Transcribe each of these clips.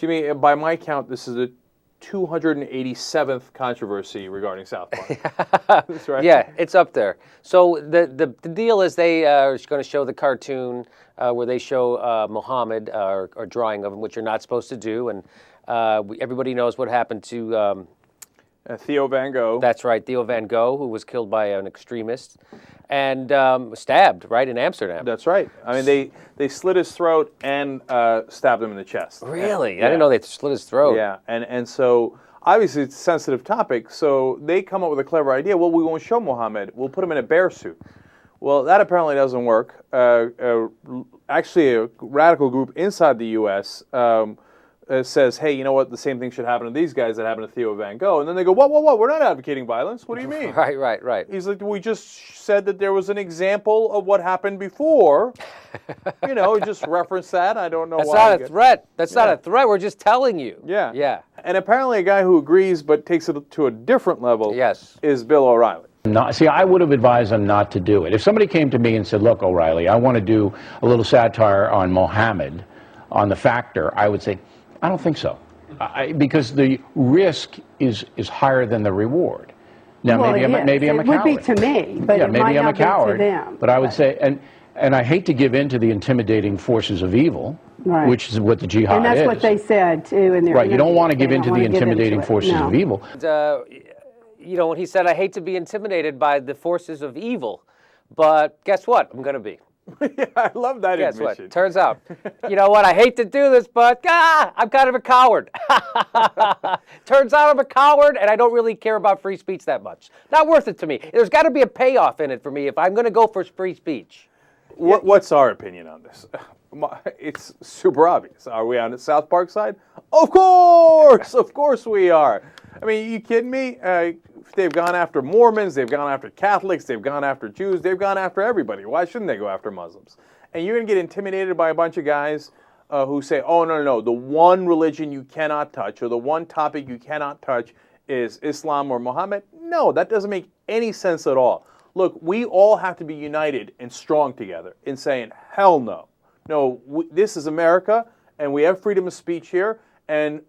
Jimmy, by my count, this is the 287th controversy regarding South Park. That's right. Yeah, it's up there. So the deal is they are going to show the cartoon where they show Muhammad or drawing of him, which you're not supposed to do, and everybody knows what happened to Theo Van Gogh. That's right, Theo Van Gogh, who was killed by an extremist and stabbed right in Amsterdam. That's right. I mean, they slit his throat and stabbed him in the chest. Really? Yeah. I didn't know they slit his throat. Yeah, and so obviously it's a sensitive topic, so they come up with a clever idea. Well, we won't show Muhammad. We'll put him in a bear suit. Well, that apparently doesn't work. Actually, a radical group inside the U.S. Says, hey, you know what? The same thing should happen to these guys that happened to Theo Van Gogh. And then they go, whoa, we're not advocating violence. What do you mean? Right. He's like, we just said that there was an example of what happened before. Just reference that. I don't know why. That's not a threat. That's not a threat. We're just telling you. Yeah. And apparently a guy who agrees but takes it to a different level is Bill O'Reilly. See, I would have advised them not to do it. If somebody came to me and said, look, O'Reilly, I want to do a little satire on Mohammed, on the factor, I would say, I don't think so, because the risk is higher than the reward. Now, well, maybe I'm a coward. It would be to me, but it maybe might I'm not a coward. Be to them. But I would say, and I hate to give in to the intimidating forces of evil, which is what the jihad is. And that's what they said too in their right. You don't want to give in to the intimidating forces of evil. When he said, "I hate to be intimidated by the forces of evil," but guess what? I'm going to be. Yeah, I love that Guess admission. what? Turns out, you know what? I hate to do this, but I'm kind of a coward. Turns out I'm a coward, and I don't really care about free speech that much. Not worth it to me. There's got to be a payoff in it for me if I'm going to go for free speech. What's our opinion on this? It's super obvious. Are we on the South Park side? Of course we are. I mean, you kidding me? They've gone after Mormons, they've gone after Catholics, they've gone after Jews, they've gone after everybody. Why shouldn't they go after Muslims? And you're going to get intimidated by a bunch of guys who say, oh, no, the one religion you cannot touch or the one topic you cannot touch is Islam or Muhammad. No, that doesn't make any sense at all. Look, we all have to be united and strong together in saying, hell no. No, this is America, and we have freedom of speech here, and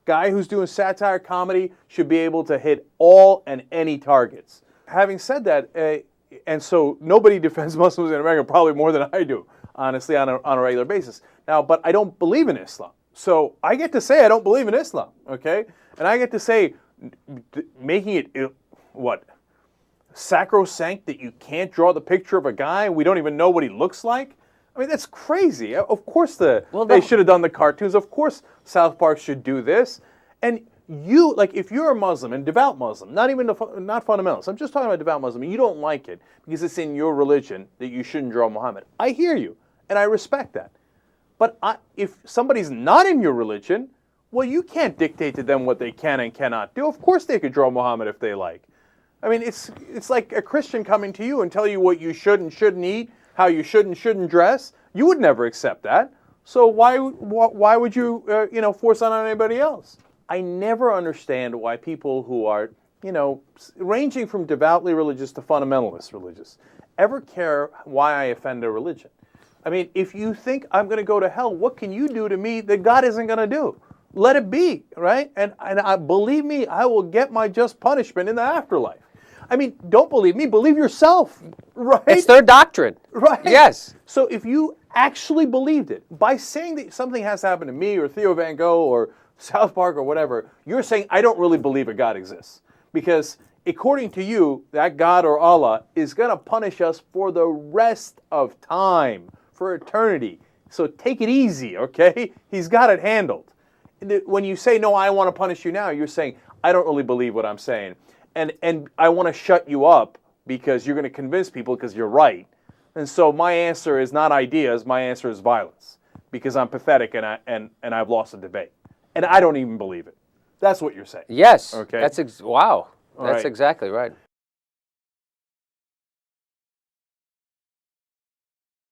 guy who's doing satire comedy should be able to hit all and any targets. Having said that, and so nobody defends Muslims in America probably more than I do, honestly, on a regular basis. Now, but I don't believe in Islam. So I get to say I don't believe in Islam, okay? And I get to say making it, sacrosanct that you can't draw the picture of a guy, we don't even know what he looks like? I mean, that's crazy. Of course they should have done the cartoons. Of course South Park should do this. And if you're a Muslim, and devout Muslim, not fundamentalist, I'm just talking about devout Muslim, and you don't like it because it's in your religion that you shouldn't draw Muhammad. I hear you, and I respect that. But if somebody's not in your religion, well, you can't dictate to them what they can and cannot do. Of course they could draw Muhammad if they like. I mean, it's like a Christian coming to you and tell you what you should and shouldn't eat, how you should and shouldn't dress. You would never accept that. So why would you force that on anybody else? I never understand why people who are ranging from devoutly religious to fundamentalist religious ever care why I offend a religion. I mean, if you think I'm going to go to hell, what can you do to me that God isn't going to do? Let it be, right? And believe me, I will get my just punishment in the afterlife. I mean, don't believe me, believe yourself, right? It's their doctrine. Right. Yes. So if you actually believed it, by saying that something has to happen to me or Theo Van Gogh or South Park or whatever, you're saying I don't really believe a God exists. Because according to you, that God or Allah is going to punish us for the rest of time, for eternity. So take it easy, okay? He's got it handled. When you say, no, I want to punish you now, you're saying, I don't really believe what I'm saying. And I want to shut you up because you're going to convince people because you're right. And so my answer is not ideas, my answer is violence. Because I'm pathetic and I've lost a debate. And I don't even believe it. That's what you're saying. Yes. Okay. That's wow. All That's right. exactly right.